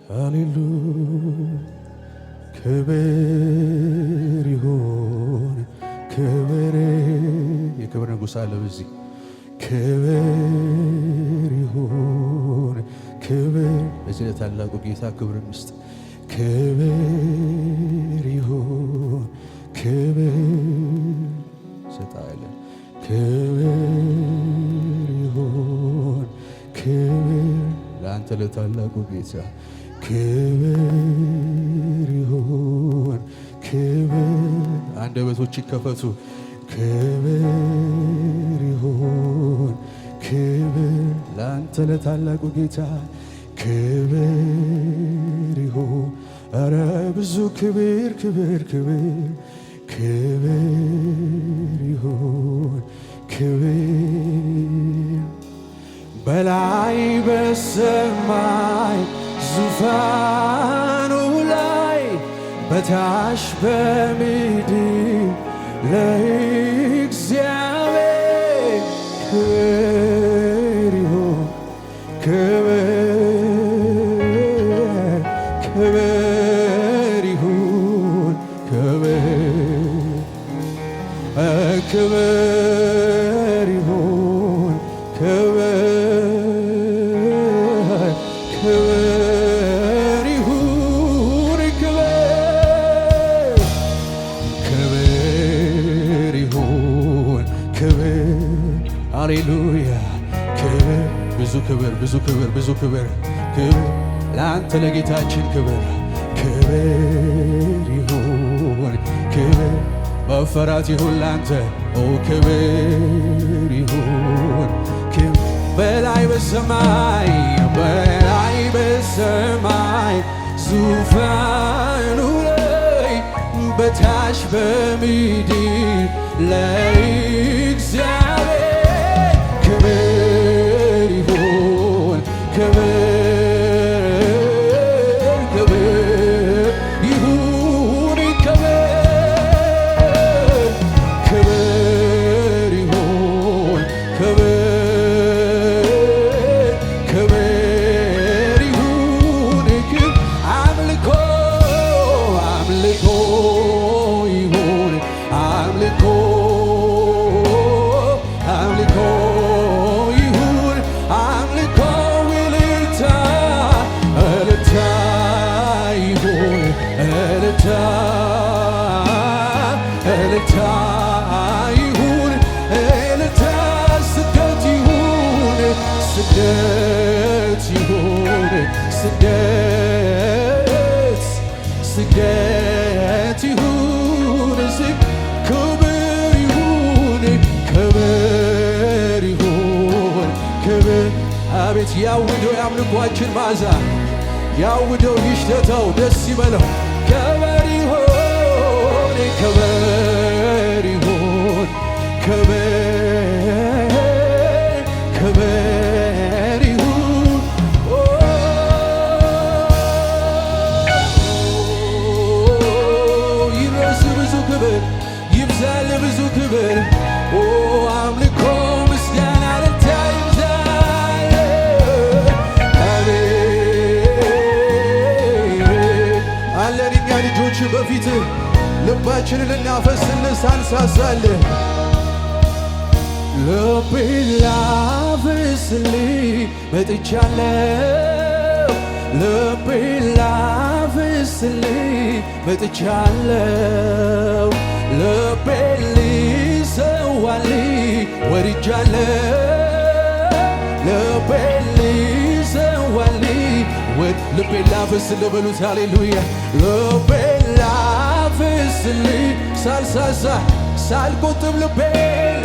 ሃሌሉያ ክብር ይሁን ክብር የክብር ንጉሥ አለ በዚህ ክብር ይሁን ክብር በዚህ ለታላቁ ጌታ ክብር እንስጥ ክብር ይሁን ክብር ሰጣለን ክብር ይሁን ክብር ለአንተ ለታላቁ ጌታ ክብር ይሁን ክብር አንደበቶች ይከፈቱ ክብር ይሁን ክብር ለአንተ ለታላቁ ጌታ ክብር ይሁን ኧረ ብዙ ክብር ክብር ክብር ክብር ይሁን ክብር በላይ በሰማይ ዙፋኑ ላይ በታች በምድር ለእግዚአብሔር ክብር ይሁን ክብር ክብር ይሁን ክብር ክብር ይሁን ክብር ክብር ይሁን ክብር ክብር ይሁን ክብር ሃሌሉያ ክብር ብዙ ክብር ብዙ ክብር ብዙ ክብር ክብር ለአንተ ለጌታችን ክብር ክብር ይሁን ክብር መፈራት ይሁን ላንተ ኦ ክብር ይሁን በላይ በሰማይ ዙፋኑ ላይ በታች በምድር ለእግዚአብሔር ክብር ይሁን ክብር ስግደት ይሁን ክብር ይሁን ክብር ይሁን ክብር አቤት ያውደው የአምልኳችን መዓዛ ያውደው ይሽተተው ደስ ይበለው ክብር ይሁን ክብር ይሁን ክብር ክብር ይሁን ይድረስ ብዙ ክብር ይብዛል ብዙ ክብር አምልኮ ምስጋና ለአንተ ይብዛል አለን እኛ ልጆች በፊት ልባችንን ልናፈስልህ ሳንሳሳልህ ልቤን ላፍስልህ መጥቻለሁ ልቤን ላፍስልህ መጥቻለሁ ልቤን ልሰዋልህ ወድጃለሁ ልቤን ልሰዋልህ ልቤን ላፍስልህ በሉት ሃሌሉያ ልቤን ላፍስልህ ሳልሳሳ ሳልቆጥብ ልቤን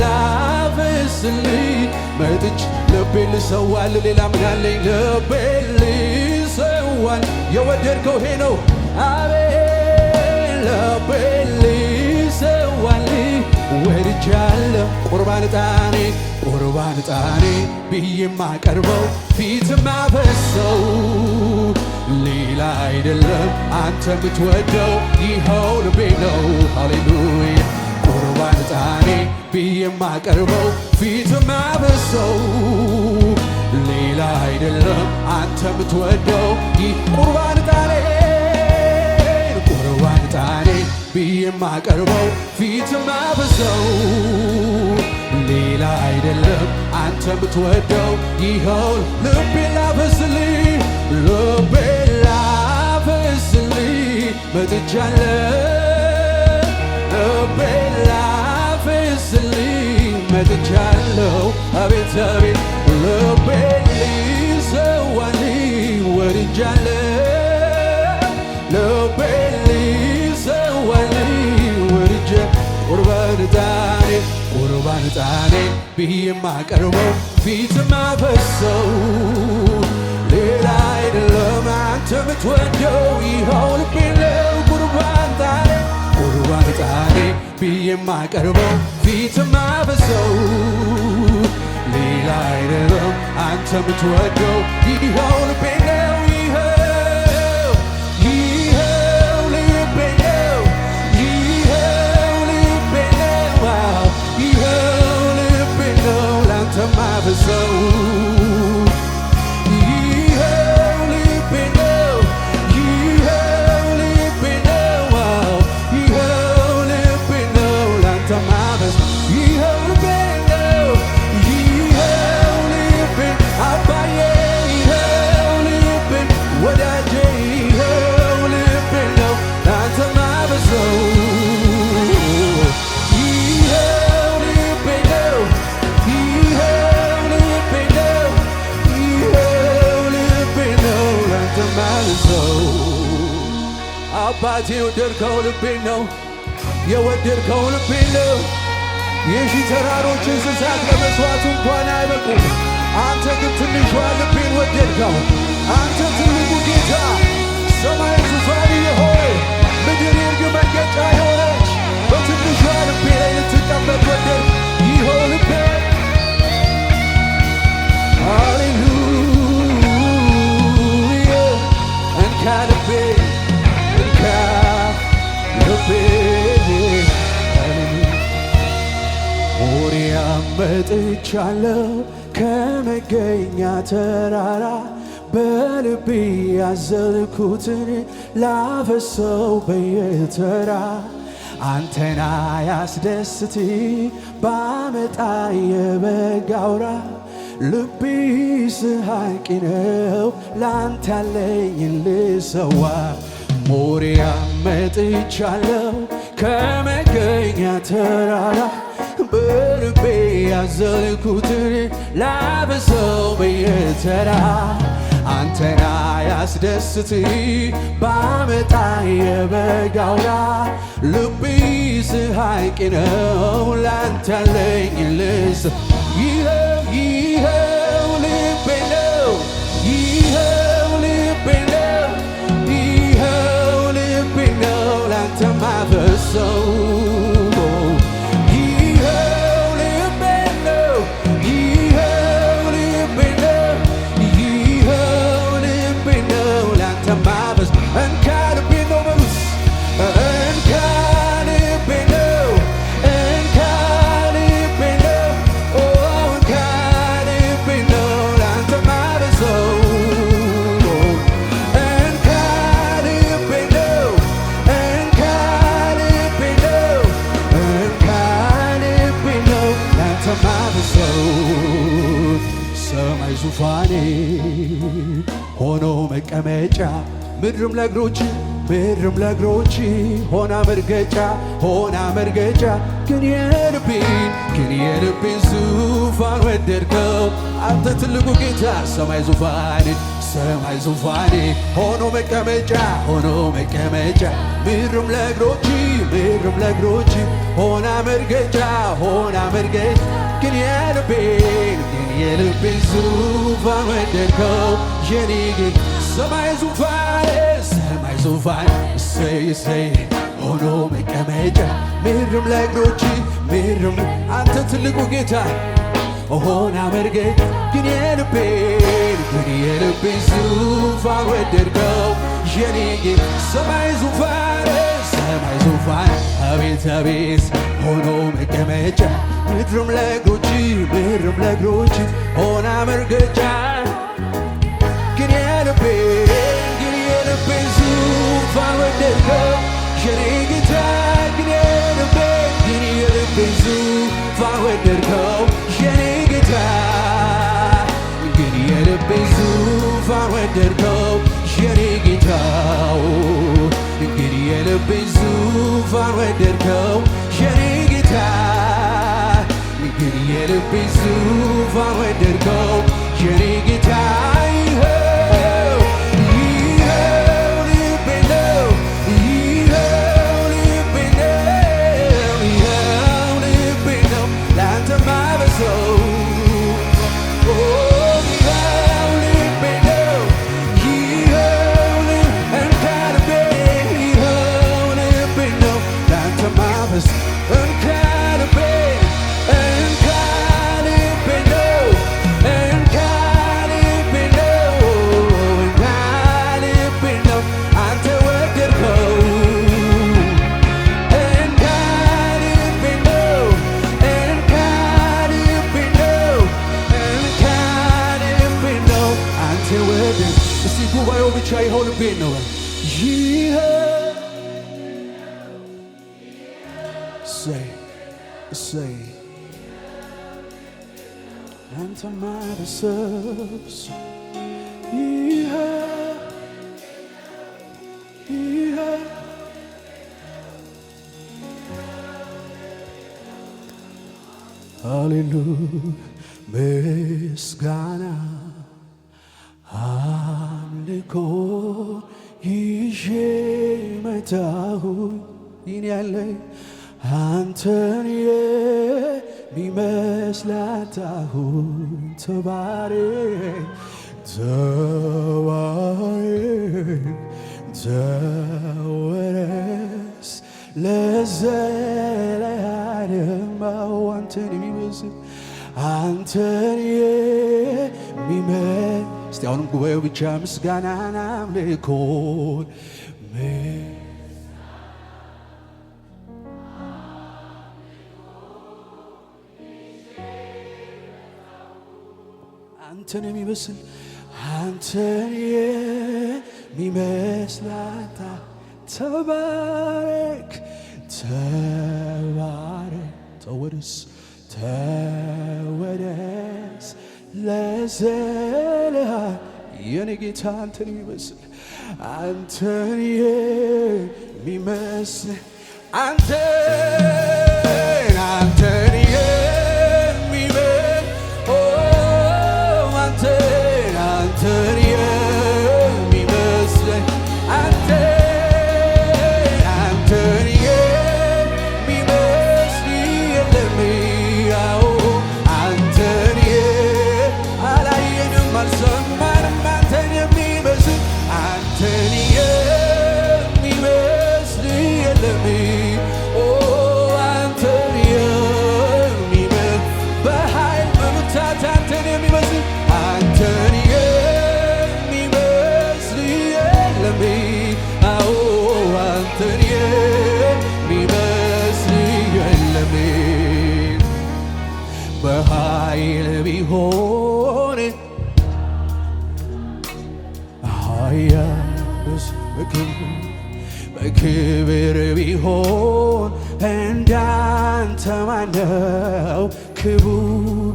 ላፍስልህ መጥቼ ልቤን ልሰዋልህ ሌላ ምን አለኝ ልቤን ልሰዋል የወደድከው ይሄ ነው አቤት ልቤን ልሰዋልህ ወድጃለሁ ቁርባን ዕጣኔ ብዬ ማቀርበው ፊት ማፈሰው ሌላ አይደለም አንተ የምትወደው ይኸው ልቤ ነው ሃሌሉያ ቁርባን ዕጣኔ ብዬ ማቀርበው ፊት ማፈሰው ሌላ አይደለም አንተ ምትወደው ይህ ቁርባን ዕጣኔ ብዬ ማቀርበው ፊት ማበሰው ሌላ አይደለም አንተ ምትወደው ይኸው ልቤን ላፈስልኝ መጥቻለሁ አቤት አቤት ልቤን ሊሰዋልኝ ወድጃለሁ ልቤን ሊሰዋልኝ ቁርባን ዕጣኔ ብዬ ማቀርበው ፊት ማፈሰው ሌላ አይደለም አንተ ምትወደው ይኸው ልቤን ቁርባን ዕጣኔ ብዬ ማቀርበው ፊት ማፈሰው ሌላ አይደለም አንተ ምትወደው ይኸው ልቤን ማበሰው ይኸው ልቤ ነው ይኸው ልቤ ነው ይኸው ልቤ ነው ላንተ ማበስ ይኸው ልቤ ነው ይኸው ልቤ አባዬ ይኸው ልቤ ወዳጄ ይኸው ልቤ ነው ላንተ ማበሰው አባቴ የወደድከው ልቤን ነው የወደድከው ልቤን ነው። የሺህ ተራሮች እንስሳት ለመሥዋዕቱ እንኳን አይበቁም። አንተ ግን ትንሿ ልቤን ወደድከው። አንተ ትልቁ ጌታ ሰማይ ዙፋን የሆነ ምድር የርግ መርገጫ የሆነች በትንሿ ልቤ ላይ ልትቀመጥ ወደድ ይኸው ልቤ ሃሌሉያ እንካ ልቤ ሞሪያ መጥቻለሁ ከመገኛ ተራራ በልቤ ያዘልኩትን ላፈሰው በየተራ አንተና ያስደስት ባመጣ የበግ አውራ ልቤ ስሐቂ ነው ላንተ ያለኝን ልሰዋ ሞሪያ መጥቻለሁ ከመገኛ ተራራ በልቤ ያዘልኩትን ላፈሰው በየተራ አንተና ያስደስት ባመጣ የበግ አውራ ልቤ ስሐቂ ነው ላንተ ያለኝን ልሰዋ ይኸው ልቤ ነው ይኸው ልቤ ነው ይኸው ልቤ ነው ላንተ ማፈሰው ይኸው ልቤ ነው ይኸው ልቤ ነው ይኸው ልቤ ነው ላንተ ማፈስ እንካ ልቤ ነው በሉስ እንካ ልቤ ነው እንካ ልቤ ነው እንካ ልቤ ነው ላንተ ማፈሰው ሰማይ ዙፋኔ ሆኖ መቀመጫ ምድርም ለእግሮች ሆና መርገጫ ግን የልቤን ዙፋን ወደድከው አንተ ትልቁ ጌታ ሰማይ ዙፋኔ ሆኖ መቀመጫ ምድርም ለእግሮች ሆና መርገጫ ግን የልቤን ዙፋን ወደድከው የኔ ጌታ ሰማይ ዙፋን እሰይ ሆኖ መቀመጫ ምድርም ለእግሮች አንተ ትልቁ ጌታ ሆና መርገጫ ግን የልቤን ዙፋን ወደድከው የኔ ጌታ ሰማይ ዙፋን አቤት ሆኖ መቀመጫ ምድርም ለእግሮች ሆና መርገጫ የኔ ጌታ ግን የልቤን ዙፋን ወደድከው የኔ ጌታ ግን የልቤን ዙፋን ወደድከው የኔ ጌታው ግን የልቤን ዙፋን ወደድከው የኔ ጌታ ግን የልቤን ዙፋን ወደድከው የኔ ጌታ ይኸው ልቤ ነው ይኸው ልቤ ነው ላንተ ማበሰው ጉባኤው ብቻ ይሆን ቤት ነው say አንተ ማበሰብስ ሃሌሉያ ምስጋና አምልኮ ይዤ መጣሁኝ ይህን ያለኝ አንተን የሚመስል አጣሁኝ ተባረክ ተወረስ ለዘለዓለም አንተን የሚመስል እስቲ አሁንም ጉባኤው ብቻ ምስጋናን አምልኮን አንተን የሚመስል ተባረክ ተወደስ ለዘለዓለም የኔ ጌታ አንተን የሚመስል አንተን የሚመስል አንተን የሚመስል አንተን የሚመስል የለም አንተን አላየንም አልሰማንም አንተን የሚመስል አንተን የሚመስል የለም አንተን የሚመስል በኃይል በብርታት አንተን የሚመስል አንተን የሚመስል የለም አንተን የሚመስል የለም በኃይል ቢሆን በክብር ቢሆን እንዳንተ ማነው ክቡር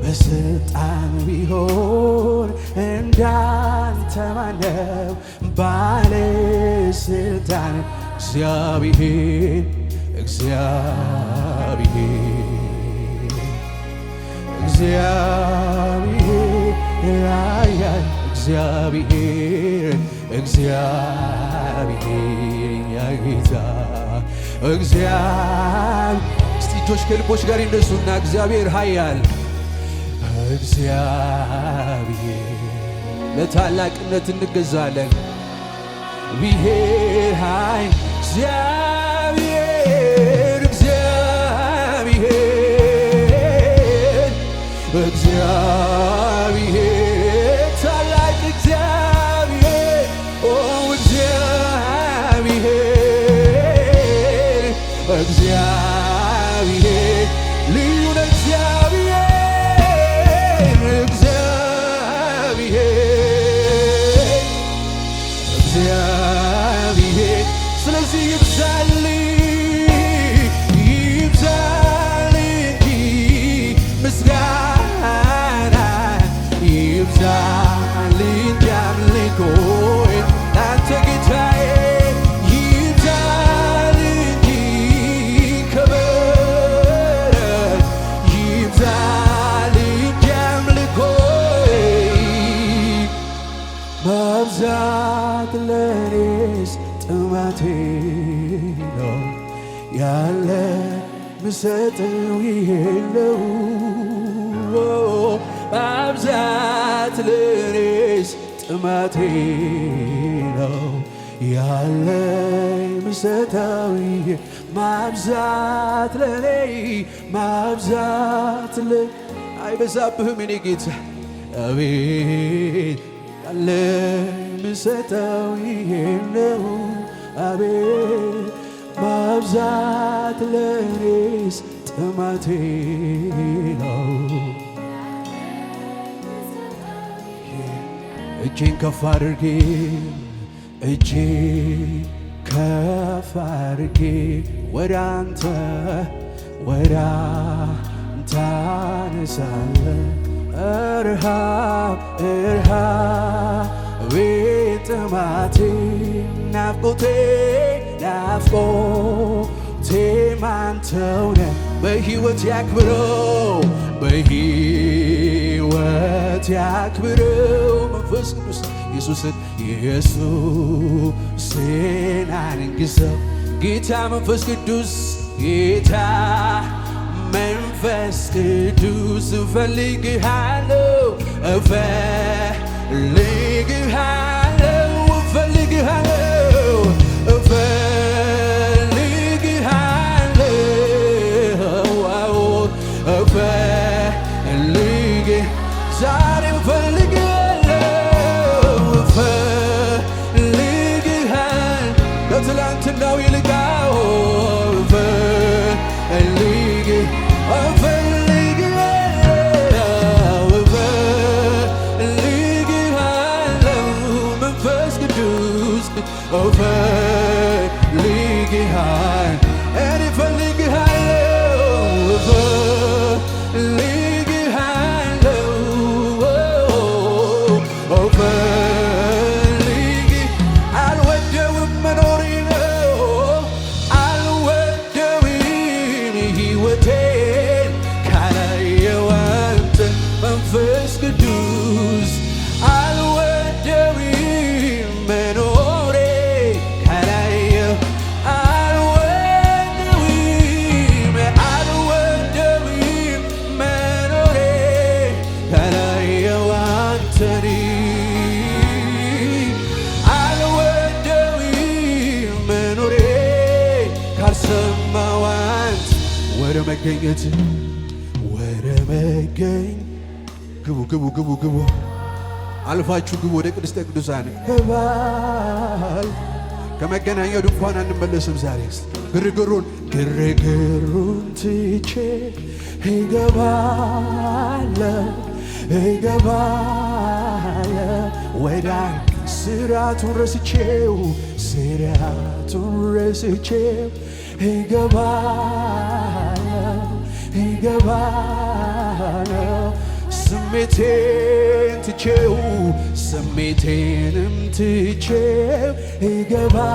በስልጣን ቢሆን እንዳንተ ማነው ባለስልጣን እግዚአብሔር ያጌታ እስቲ እጆች ከልቦች ጋር እንደሱና እግዚአብሔር ኃያል ለታላቅነት እንገዛለን ብሔር ኃይል እግዚአብሔር ታላቅ እግዚአብሔር እግዚአብሔር ልዩ ነው እግዚአብሔር ይብዛልኝ አምልኮዬ ላንተ ጌታዬ ይብዛልኝ ክብር ይብዛልኝ አምልኮዬ ማብዛት ለኔስ ጥማቴ ነው ያለ ምሰጠው የለው ማብዛት ለኔስ ጥማቴ ነው ያለኝ ምሰጠው ማብዛት ለኔ ማብዛት አይበዛብህም የኔ ጌታ አቤት ያለኝ ምሰጠው የለው አቤት ማብዛት ለኔስ ጥማቴ ነው እጄን ከፍ አድርጌ ወደ አንተ አነሳለሁ እርሃቤ ጥማቴ ናፍቆቴ አንተው ነህ በሕይወት ያክብረው መንፈስ ቅዱስ ኢየሱስን አንግሰው ጌታ መንፈስ ቅዱስ እፈልግሃለሁ ዛሬ እፈልግሃለሁ ከትላንትናው ይልቃው እፈልግሃለሁ መንፈስ ቅዱስ አልወደውም መኖሬ ነው አልወደውም ሕይወቴን ካላየው አንተን መንፈስ ቅዱስ አልወደውም መኖሬ ካላየው መኖሬ ካላየው አንተን ወደ መገኘት ግቡ አልፋችሁ ግቡ ወደ ቅድስተ ቅዱሳን ከባል ከመገናኛው ድንኳን አንመለስም ዛሬ ግርግሩን ትቼ እገባለሁ ወደ ስራቱን ረስቼው እገባለሁ ስሜቴንም ትቼው እገባለሁ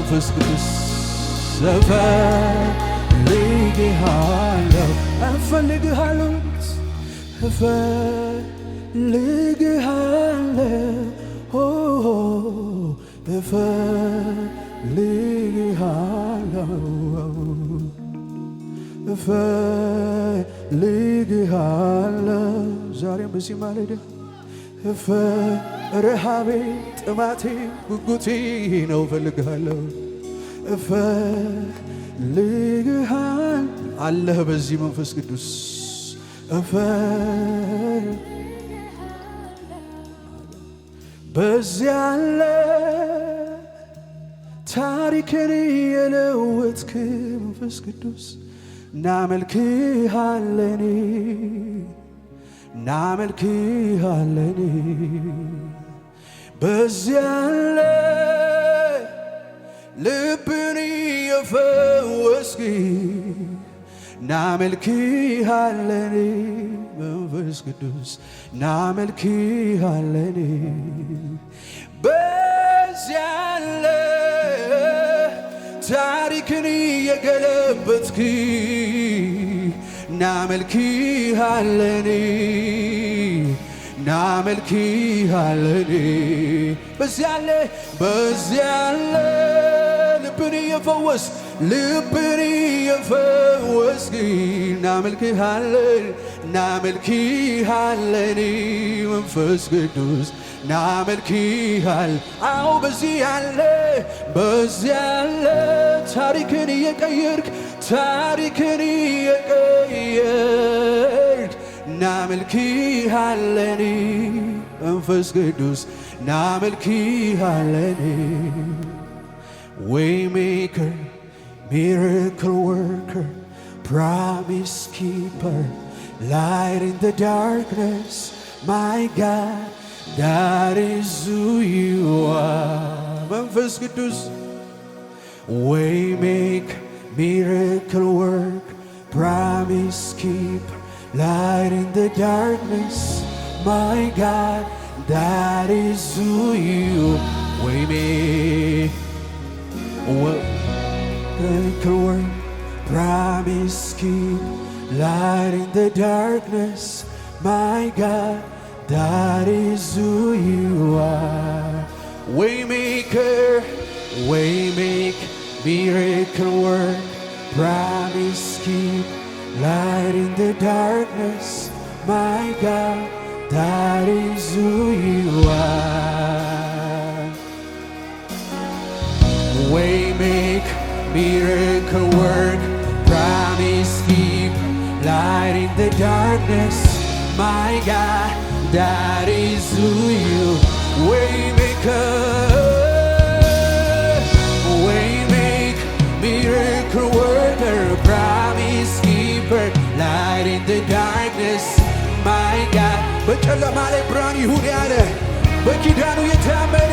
መንፈስ ቅዱስ እፈልግሃለሁ ዛሬም በዚህ ማለዳ ረሃቤ ጥማቴ ጉጉቴ ነው እፈልግሃለሁ አለህ በዚህ መንፈስ ቅዱስ በዚያ አለ ታሪክን የለወጥክ መንፈስ ቅዱስ እናመልክሃለን እናመልክሃለን በዚያ ያለ ልብን የፈወስክ እናመልክሃለን መንፈስ ቅዱስ እናመልክሃለን በዚያ ያለ ታሪክን የገለበጥክ እናመልክሃለን እናመልክሃለን በዚያ ያለ ልብን የፈወስክ እናመልክሃለን እናመልክሃለን መንፈስ ቅዱስ እናመልክሃል አዎ በዚህ ያለ ታሪክን የቀየርክ እናመልክሃለን መንፈስ ቅዱስ እናመልክሃለን Waymaker, miracle worker, promise keeper, light in the darkness, my God, that is who you are. Memphis Kidus. Waymaker, miracle worker, promise keeper, light in the darkness, my God, that is who you are. Waymaker. Miracle work, promise keep, light in the darkness, my God, that is who you are. Waymaker, miracle work, promise keep, light in the darkness, my God, that is who you are. Waymaker, miracle work, promise keep, light in the darkness, my God, that is who you. Waymaker, miracle worker, promise keeper, light in the darkness, my God. በጨለማ ላይ ብርሃን ይሁን ያለ በኪዳኑ የታመነ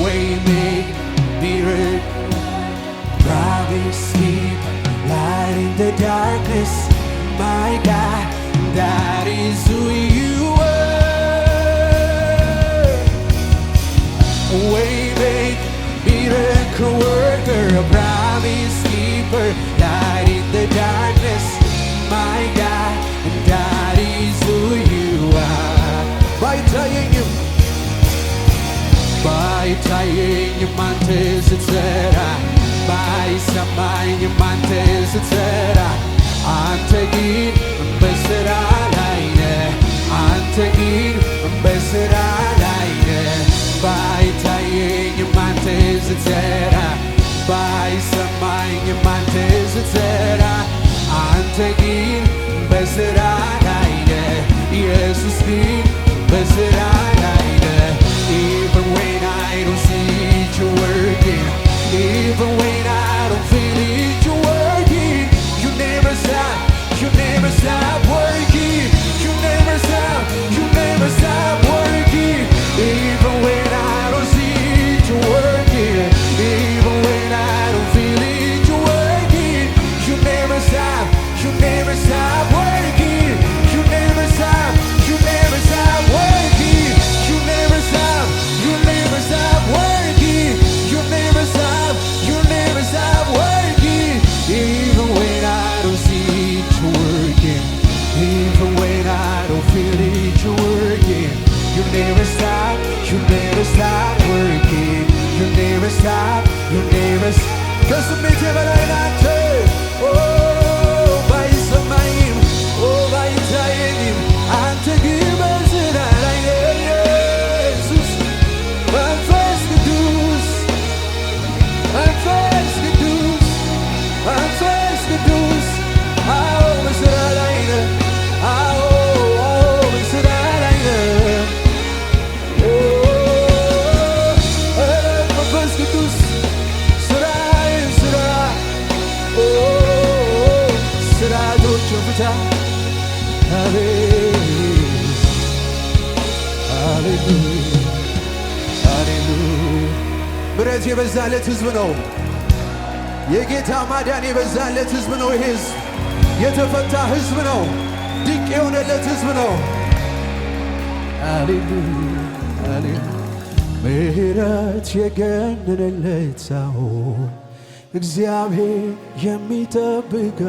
Waymaker, miracle, promise keep, light in the darkness, my God, that is who you are. Waymaker, miracle worker, promise keeper, light in the darkness, my God, that is who you are. By telling you. ባይታየኝም አንተ ስትሰራ ባይሰማኝም አንተ ስትሰራ አንተ ግን በስራ ላይ ነህ አንተ ግን በስራ ላይ ነህ ባይታየኝም አንተ ስትሰራ ባይሰማኝም አንተ ስትሰራ አንተ ግን በስራ ላይ ነህ ኢየሱስ ግን በስራ ላይ ነህ Even when I don't see it, you're working. Even when I don't feel it, you're working. You never stop working. You never stop working. Even when I don't see it, you're working. Even when I don't feel it, you're working. You never stop working. You never stop working. You never stop working. You never stop working. Even when I don't see it, you're working. Even when I don't feel it, you're working. You never stop working. You never stop. ከስሜቴ በላይ ናት ባይሰማኝም ባይታየኝም አንተ ግን በስራ ላይ ኢየሱስ መንፈስ ቅዱስ አዎ በስራ ላይ ነህ አዎ በስራ ላይ ነህ ምሕረት የበዛለት ሕዝብ ነው። የጌታ ማዳን የበዛለት ሕዝብ ነው። ይህ ሕዝብ የተፈታ ሕዝብ ነው። ድንቅ የሆነለት ሕዝብ ነው። ሃሌሉያ ምሕረት የገነነለት ሰው እግዚአብሔር የሚጠብቀ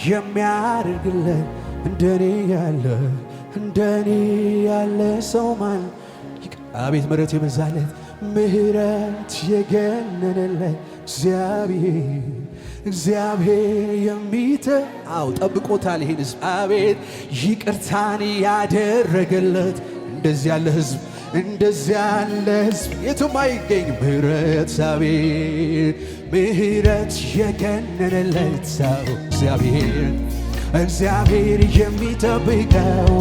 የሚያደርግለት እንደኔ ያለ ሰው ማን? አቤት ምሕረት የበዛለት ምሕረት የገነነለት እግዚአብሔር ጠብቆታል ይህን ሕዝብ። አቤት ይቅርታን ያደረገለት እንደዚህ ያለ ሕዝብ የትም አይገኝ። ምሕረት አቤት ምሕረት የገነነለት ሰው እግዚአብሔር የሚጠብቀው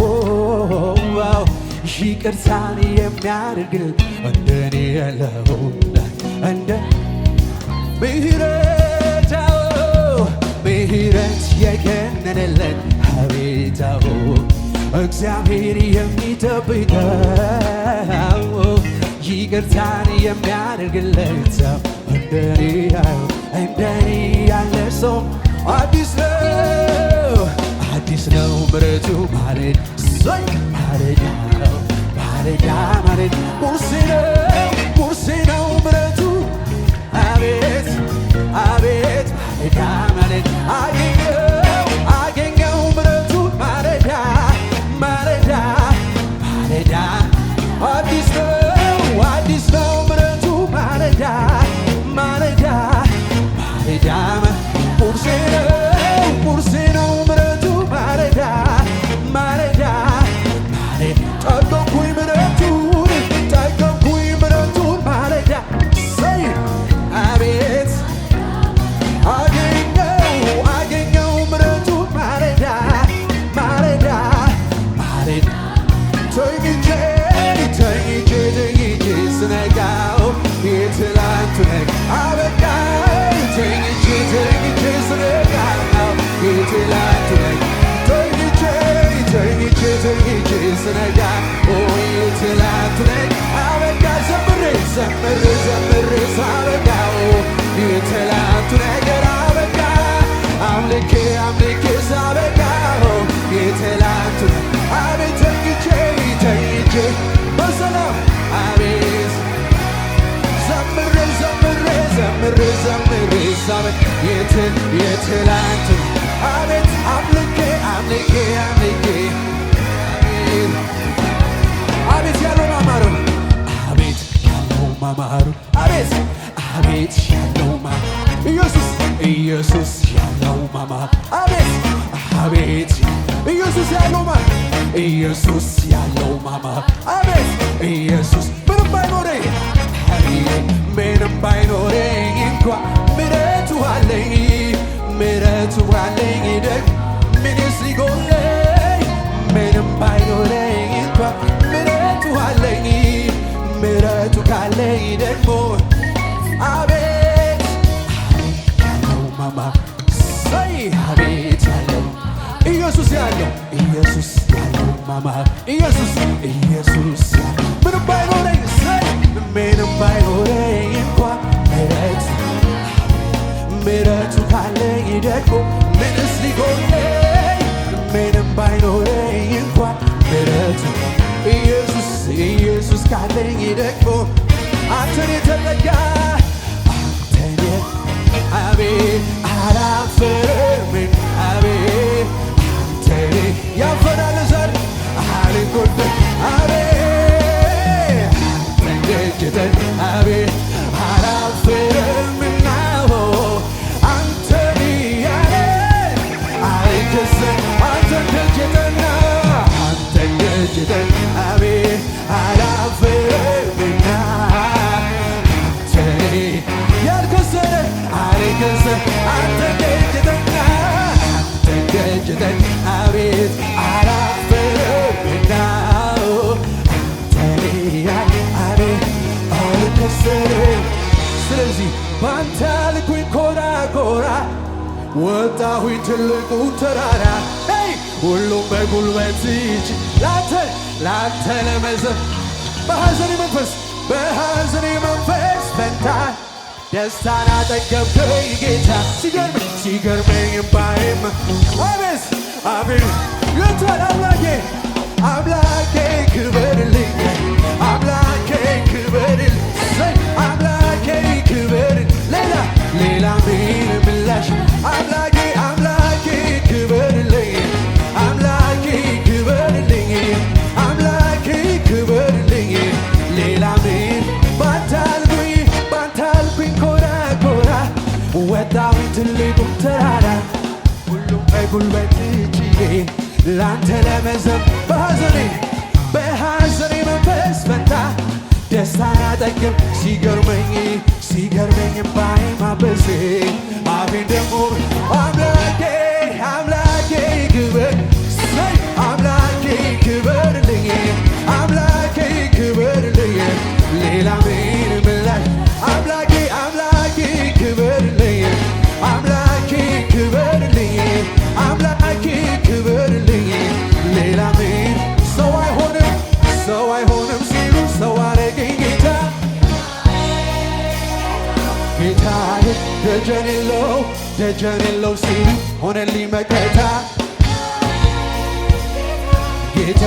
ይቅርታን የሚያደርግልን እንደኔ ያለው እንደ ምሕረት የገነነለት አቤታው እግዚአብሔር የሚጠብቀው ይቅርታን የሚያደርግለት ሰው እንደኔ ያለ ሰው አዲስ ነው ምሕረቱ ማለዳ ሙሴ ነው ምሕረቱ አቤት ማለዳ አገኘው ምሕረቱ ማለዳ አዲስ ነው ምሕረቱ ማለዳ ሙሴ ነው ምሕረቱ ማለዳ ጠገብኩኝ ምሕረቱን ማለዳ አቤት አገኘው ምሕረቱን ማለዳ ተኝቼ ስነጋው የትላንቱ አበቃ ተኝቼ ስነጋው የትላንቱ ተኝቼ ስነጋ የትላንቱ አበቃ ዘምሬ ሳበቃው የትላንቱ ነገር አበቃ አምልኬ ሳበቃው የትላንቱ አቤት ተኝቼ በሰላም አቤት ዘምሬ ሳበቃ የትላንቱ አቤት አምልኬ አቤት ያለው ማማሩ አቤት ያለው ኢየሱስ ያለው ማማር አቤት ኢየሱስ ያለው ማማር አቤት ኢየሱስ ምንም ባይኖረኝ እንኳ ምሕረቱ አለኝ ደግ ምንስ ሊጎለኝ ምንም ባይኖረኝ እንኳ ምሕረቱ ካለኝ ደግሞ አቤት ያለው ማማር አቤት ያለው ኢየሱስ ያለው ማማር ኢየሱስ ምንም ባይኖረኝ እንኳ ምሕረቱ ካለኝ ደግሞ ምንስ ሊጎለኝ ምንም ባይኖረኝ እንኳ ምሕረቱ ኢየሱስ ካለኝ ደግሞ አንተን የተጠጋ አቤት አላፍርም አቤት አንተን ያፈራል ዘር አልጎድም አቤት አንተን ደጅተን አቤት አላፍርምና አንተን ያለ አልከሰን አንተን ደጅተን አቤት አላፍርምና አንተን ያልከሰነ አልከሰን አንተን ደጅተን አቤት አላፍርምና አንተን ያለ አቤት አልከሰነ ስለዚህ ባንተ አልኩኝ ኮራ ወጣሁኝ ትልቁ ተራራ ሁሉም በጉልበት ላንተ በሐዘኔ መንፈስ ፈንታ ደስታን አጠገብከኝ ጌታ ሲገርመኝ እምባዬም አቤት ይቷል አምላኬ ክበርልኝ አምላኬ ክበርልኝ አምላኬ ክበርልኝ ሌላ ምን ምላሽ አምላኬ ክበርልኝ አምላኬ ክበርልኝ አምላኬ ክበርልኝ ሌላ ምን ባንታልኩኝ ኮራ ወጣሁኝ ትልቁን ተራራ ሁሉም በጉልበት ችዬ ላንተ ለመዘም በሐዘኔ መንፈስ ፈንታ ደስታን አጠግብ ሲገርመኝ እምባዬን ማበሴ አፌን ደግሞ አምላኬ ክበር አምላኬ ክበርልኝ አምላኬ ክበርልኝ ሌላ ምን ምላሽ አምላኬ ክበርልኝ አምላኬ ክበርልኝ አምላኬ ክበርልኝ ሌላ ምን ሰው አይሆንም ሲሉ ሰው አረገኝ ጌታዬ ደጀን የለው ሲሉ ሆነልኝ መከታ ጌታ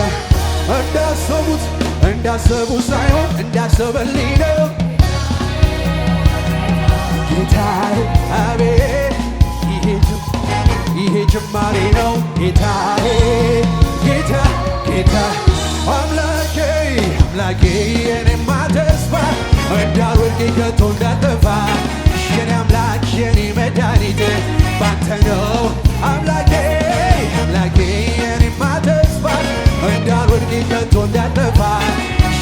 እንዳሰቡት ሳይሆን እንዳሰበልኝ ነው ጌታዬ አቤት ይሄ ጅማሬ ነው ጌታዬ ጌታ አምላኬ የኔማ ተስፋ እንዳልወድቅ ከቶ እንዳልጠፋ የኔ አምላክ የኔ መድኃኒት ባንተ ነው አምላኬ የኔማ ተስፋ እንዳልወድቅ ከቶ እንዳልጠፋ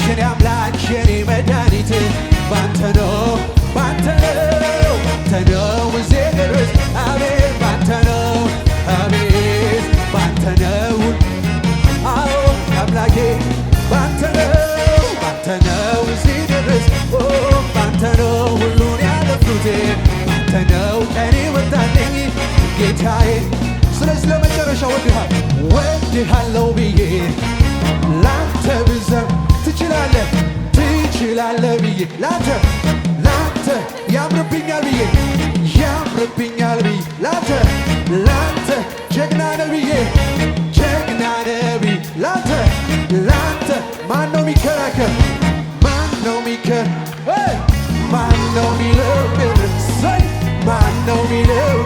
የኔ አምላክ የኔ መድኃኒት ባንተ ነው እዚህ ድረስ አቤት ባንተ ነው አዎ አምላኬ ባንተ ነው እዚህ ድረስ ባንተ ነው ሁሉን ያለፍኩት ባንተ ነው ቀኔ ወጣልኝ ጌታዬ ስለዚህ ለመጨረሻ ወድሃለሁ ብዬ ላንተ ብዘም ትችላለህ ብዬ ላንተ ያምርብኛል ብዬ ላንተ ጀግና ነህ ብዬ ላንተ ማነው የሚከራከር ማነው የሚለው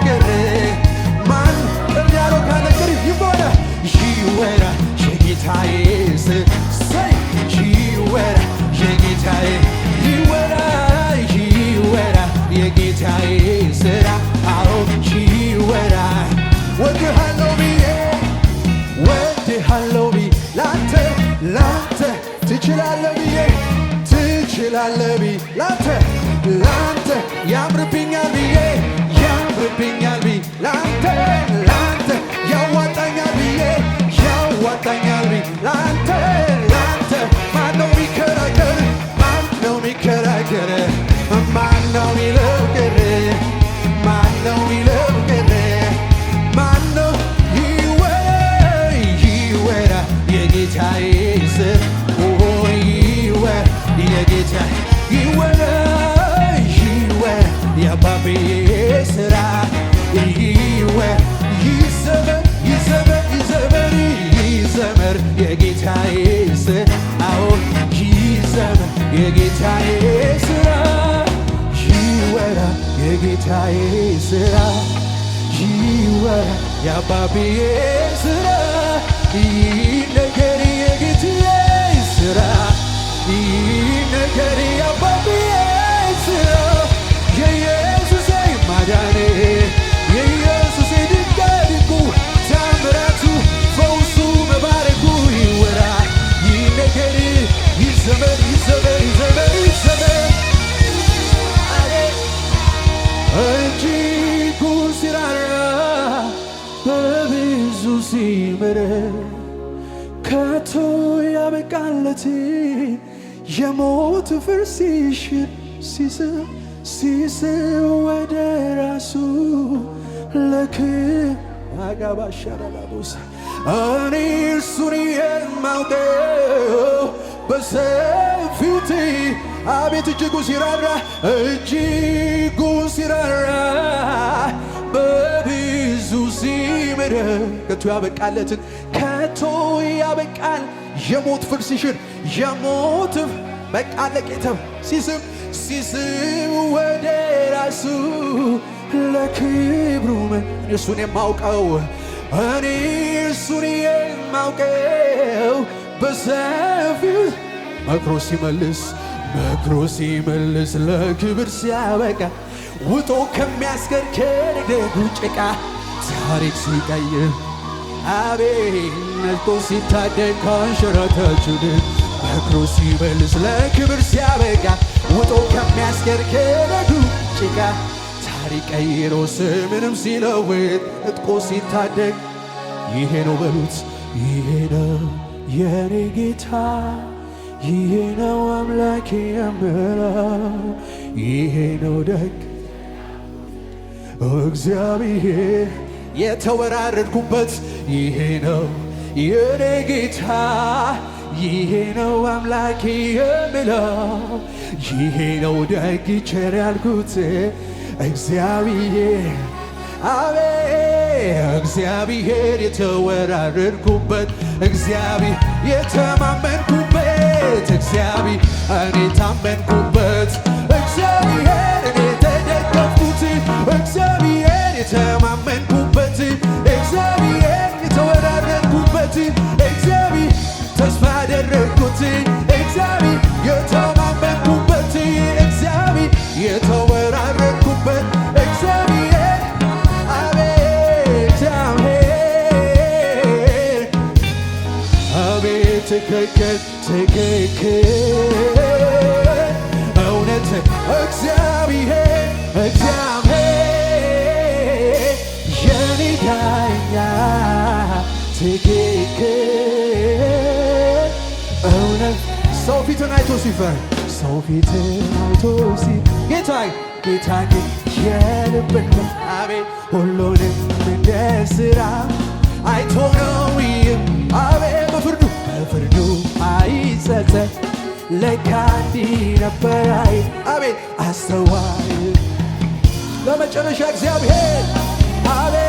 ቅር ማን ያለው ካለ ቅር ይወራ የጌታዬ ይወራ የጌታዬ ስራ አዎ ይወራ ወድሃለሁ ብዬ ላንተ ትችላለህ ብዬ ላንተ ያምርብኛል ብዬ ላንተ ያዋጣኛል ብዬ ላንተ ማነው የሚከራከር ማነው የሚለው ቅር ማነው ይወራ የጌታዬ ይወራ የአባቤ ስራ ይዘመር የጌታዬ አዎ ይዘመር የጌታዬ ስራ ይወራ የጌታዬ ስራ ይወራ የአባቤ ስራ ይነገር የጌታዬ ስራ ይነገር የአባቤ ስራ የኢየሱሴ ማዳኔ የኢየሱሴ ድንቁ ታምራቱ ፈውሱ መባረኩ ይወራ ይነገር ይዘመር እጅጉ ሲራራ በብዙ ሲምር ከቶ ያበቃለት የሞት ፍርድ ሲሽር ሲስብ ወደ ራሱ አጋባሻራላቦስ እኔ እርሱን የማውቀው በሰፊው አቤት እጅጉ ሲራራ እጅጉ ሲራራ በብዙ ሲምረን ከቶ ያበቃለትን ከቶ ያበቃል የሞት ፍርድ ሲሽር የሞት በቃ ለቄተም ሲስም ወደ ራሱ ለክብሩ እሱን የማውቀው እኔ እሱን የማውቀው በሰፊው መክሮ ሲመልስ ለክብር ሲያበቃ ውጦ ከሚያስከርከር ደጉ ጭቃ ታሪክ ሲቀይር አቤት ነጥቆ ሲታደግ ካንሸራታችሁ መክሮ ሲመልስ ለክብር ሲያበቃ ውጦ ከሚያስከርከር ደጉ ጭቃ ታሪክ ቀይሮ ስምንም ሲለውጥ ነጥቆ ሲታደግ ይሄ ነው በሉት ይሄ ነው የኔ ጌታ ይሄ ነው አምላኬ የምለው ይሄ ነው ደግ እግዚአብሔር የተወራረድኩበት ይሄ ነው የኔ ጌታ ይሄ ነው አምላኬ የምለው ይሄ ነው ደግ ቸር ያልኩት እግዚአብሔር እግዚአብሔር የተወራረድኩበት እግዚአብሔር የተማመንኩበት እግዚአብሔር እኔ ታመንኩበት እግዚአብሔር እኔ ተደገፍኩት እግዚአብሔር የተማመንኩበት እግዚአብሔር የተወራረድኩበት እግዚአብሔር ተስፋ ያደረግኩት እግዚአብሔር የተማመንኩበት እግዚአብሔር የተወራረድኩበት እግዚአብሔር ትክክል እውነት እግዚአብሔር የኔ ዳኛ ትክክል እውነት ሰው ፊትን አይቶ ሲፈር ሰው ፊትን አይቶ ጌታ ግን የልብን አቤት ሁሉንም እንደ ሥራ አይቶ ነው አቤት በፍርዱ አይጸጸት ለካ እንዲህ ነበር አቤት አስተዋይ ለመጨረሻ እግዚአብሔር አቤት